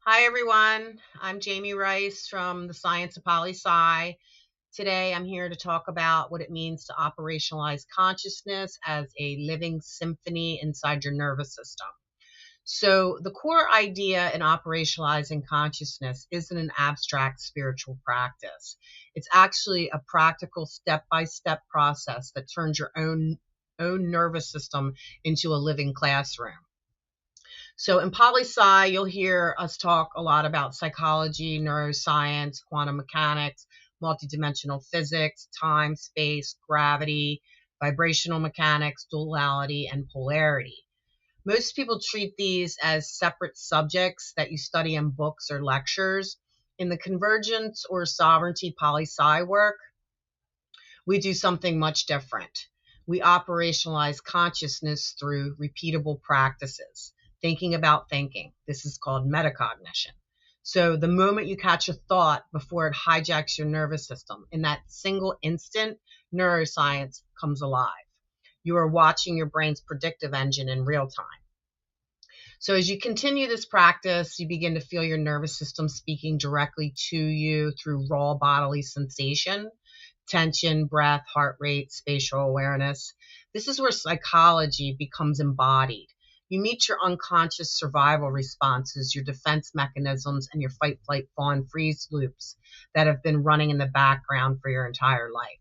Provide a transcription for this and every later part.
Hi, everyone. I'm Jamie Rice from the Science of Poli-Si. Today, I'm here to talk about what it means to operationalize consciousness as a living symphony inside your nervous system. So, the core idea in operationalizing consciousness isn't an abstract spiritual practice. It's actually a practical step-by-step process that turns your own nervous system into a living classroom. So in Poli-Sci, you'll hear us talk a lot about psychology, neuroscience, quantum mechanics, multidimensional physics, time, space, gravity, vibrational mechanics, duality, and polarity. Most people treat these as separate subjects that you study in books or lectures. In the Convergence or Sovereignty Poli-Sci work, we do something much different. We operationalize consciousness through repeatable practices, thinking about thinking. This is called metacognition. So the moment you catch a thought before it hijacks your nervous system, in that single instant, neuroscience comes alive. You are watching your brain's predictive engine in real time. So as you continue this practice, you begin to feel your nervous system speaking directly to you through raw bodily sensation, tension, breath, heart rate, spatial awareness. This is where psychology becomes embodied. You meet your unconscious survival responses, your defense mechanisms, and your fight, flight, fawn, freeze loops that have been running in the background for your entire life.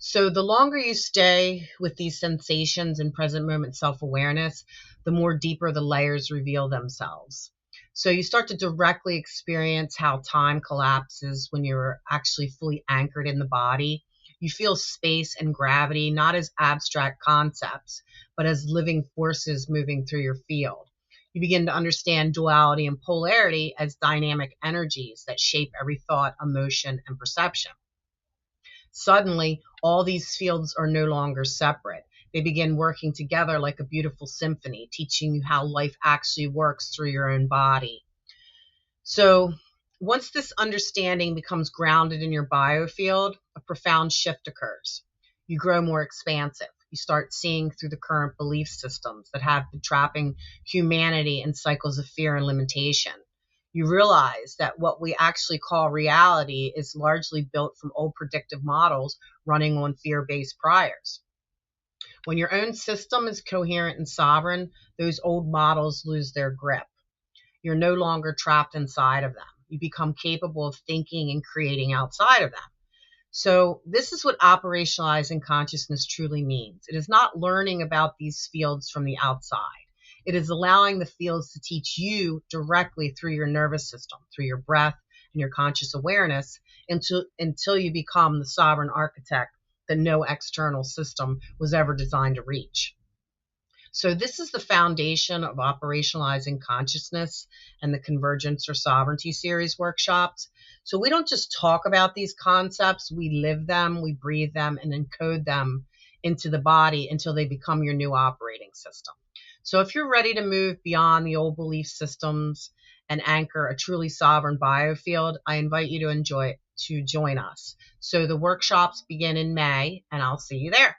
So the longer you stay with these sensations and present moment self-awareness, the more deeper the layers reveal themselves. So you start to directly experience how time collapses when you're actually fully anchored in the body. You feel space and gravity not as abstract concepts, but as living forces moving through your field. You begin to understand duality and polarity as dynamic energies that shape every thought, emotion, and perception. Suddenly, all these fields are no longer separate. They begin working together like a beautiful symphony, teaching you how life actually works through your own body. So once this understanding becomes grounded in your biofield, a profound shift occurs. You grow more expansive. You start seeing through the current belief systems that have been trapping humanity in cycles of fear and limitation. You realize that what we actually call reality is largely built from old predictive models running on fear-based priors. When your own system is coherent and sovereign, those old models lose their grip. You're no longer trapped inside of them. You become capable of thinking and creating outside of them. So this is what operationalizing consciousness truly means. It is not learning about these fields from the outside. It is allowing the fields to teach you directly through your nervous system, through your breath and your conscious awareness until you become the sovereign architect that no external system was ever designed to reach. So this is the foundation of operationalizing consciousness and the Convergence or Sovereignty series workshops. So we don't just talk about these concepts, we live them, we breathe them, and encode them into the body until they become your new operating system. So if you're ready to move beyond the old belief systems and anchor a truly sovereign biofield, I invite you to join us. So the workshops begin in May, and I'll see you there.